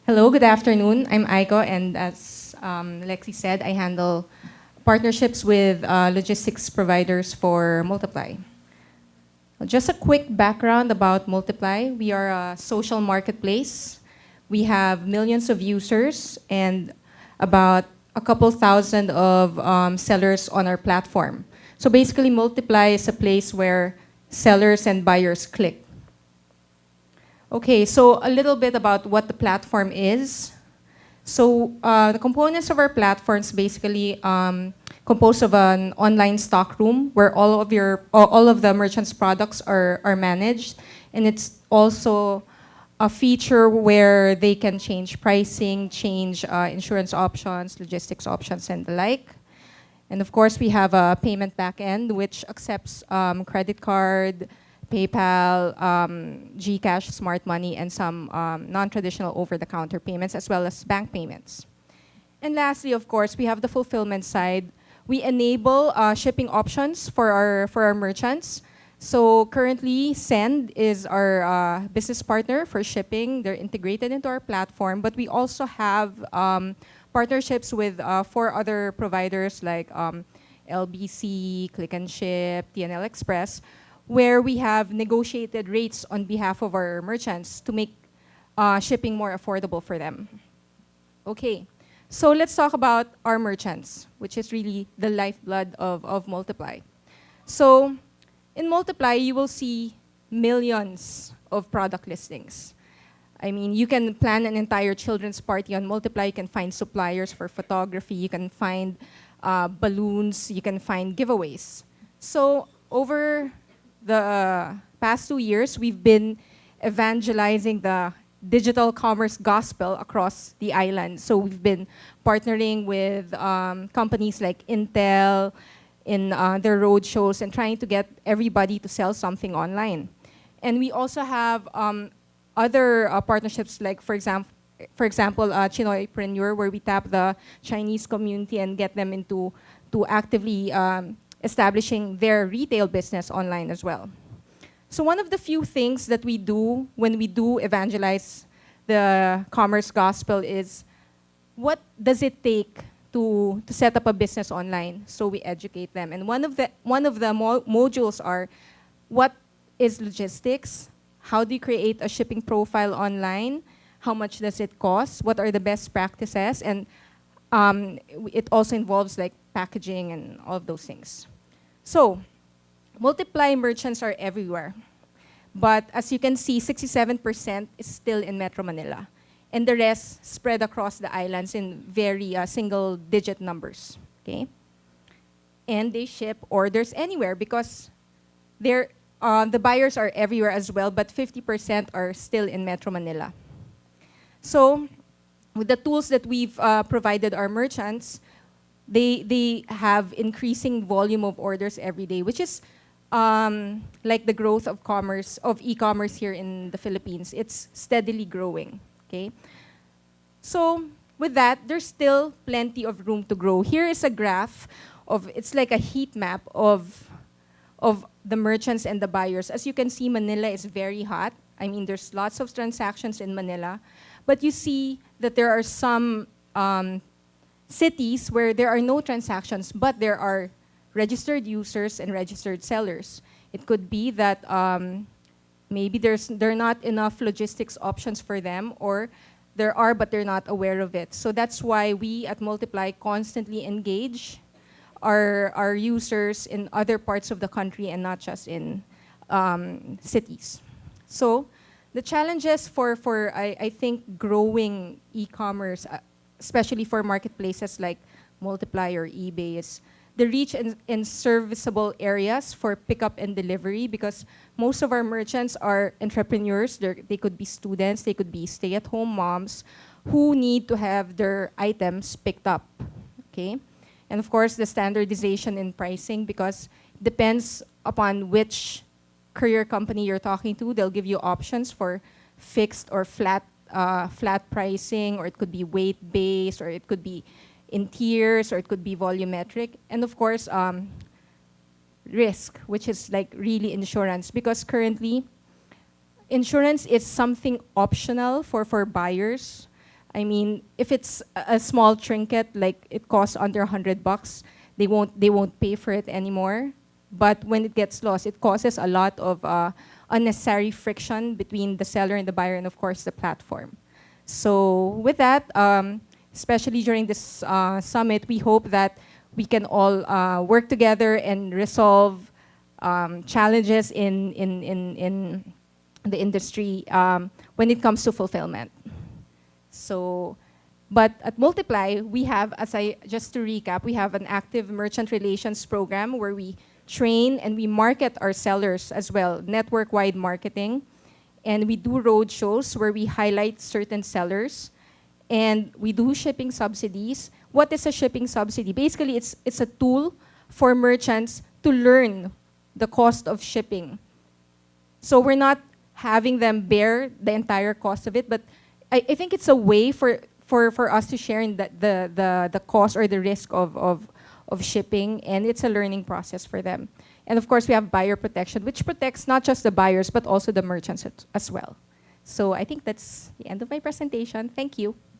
Hello, good afternoon. I'm Eiko, and as Lexi said, I handle partnerships with logistics providers for Multiply. Just a quick background about Multiply. We are a social marketplace. We have millions of users and about a couple thousand of sellers on our platform. So basically, Multiply is a place where sellers and buyers click. Okay, so a little bit about what the platform is. So the components of our platforms basically composed of an online stock room where all of the merchants' products are managed, and it's also a feature where they can change pricing, change insurance options, logistics options, and the like. And of course, we have a payment backend which accepts credit card, PayPal, GCash, Smart Money, and some non-traditional over-the-counter payments, as well as bank payments. And lastly, of course, we have the fulfillment side. We enable shipping options for our merchants. So currently, Send is our business partner for shipping. They're integrated into our platform, but we also have partnerships with 4 other providers like LBC, Click and Ship, TNL Express, where we have negotiated rates on behalf of our merchants to make shipping more affordable for them. Okay, so let's talk about our merchants, which is really the lifeblood of Multiply. So in Multiply, you will see millions of product listings. I mean, you can plan an entire children's party on Multiply. You can find suppliers for photography. You can find balloons. You can find giveaways. So over the past 2 years, we've been evangelizing the digital commerce gospel across the island. So we've been partnering with companies like Intel in their road shows and trying to get everybody to sell something online. And we also have other partnerships like, for example, Chinoypreneur, where we tap the Chinese community and get them into actively establishing their retail business online as well. So one of the few things that we do when we do evangelize the commerce gospel is, what does it take to set up a business online? So we educate them. And one of the modules are, what is logistics? How do you create a shipping profile online? How much does it cost? What are the best practices? And it also involves like packaging and all of those things. So, Multiply merchants are everywhere. But as you can see, 67% is still in Metro Manila. And the rest spread across the islands in very single-digit numbers. Okay? And they ship orders anywhere because the buyers are everywhere as well, but 50% are still in Metro Manila. So, with the tools that we've provided our merchants, they have increasing volume of orders every day, which is like the growth of e-commerce here in the Philippines. It's steadily growing, okay? So with that, there's still plenty of room to grow. Here is a graph it's like a heat map of the merchants and the buyers. As you can see, Manila is very hot. I mean, there's lots of transactions in Manila, but you see that there are some cities where there are no transactions, but there are registered users and registered sellers. It could be that maybe there are not enough logistics options for them, or there are, but they're not aware of it. So that's why we at Multiply constantly engage our users in other parts of the country and not just in cities. So the challenges for I think, growing e-commerce, especially for marketplaces like Multiply or eBay, is the reach in serviceable areas for pickup and delivery, because most of our merchants are entrepreneurs. They could be students, they could be stay-at-home moms who need to have their items picked up, okay? And of course, the standardization in pricing, because it depends upon which courier company you're talking to. They'll give you options for fixed or flat pricing, or it could be weight-based, or it could be in tiers, or it could be volumetric. And of course, risk, which is like really insurance, because currently, insurance is something optional for buyers. I mean, if it's a small trinket, like it costs under $100, they won't pay for it anymore. But when it gets lost, it causes a lot of unnecessary friction between the seller and the buyer, and of course the platform. So with that, especially during this summit, we hope that we can all work together and resolve challenges in the industry when it comes to fulfillment. So, but at Multiply, we have, just to recap, we have an active merchant relations program where we train and we market our sellers as well, network-wide marketing. And we do road shows where we highlight certain sellers. And we do shipping subsidies. What is a shipping subsidy? Basically, it's a tool for merchants to learn the cost of shipping. So we're not having them bear the entire cost of it, but I think it's a way for us to share in the cost or the risk of shipping, and it's a learning process for them. And of course, we have buyer protection, which protects not just the buyers, but also the merchants as well. So I think that's the end of my presentation. Thank you.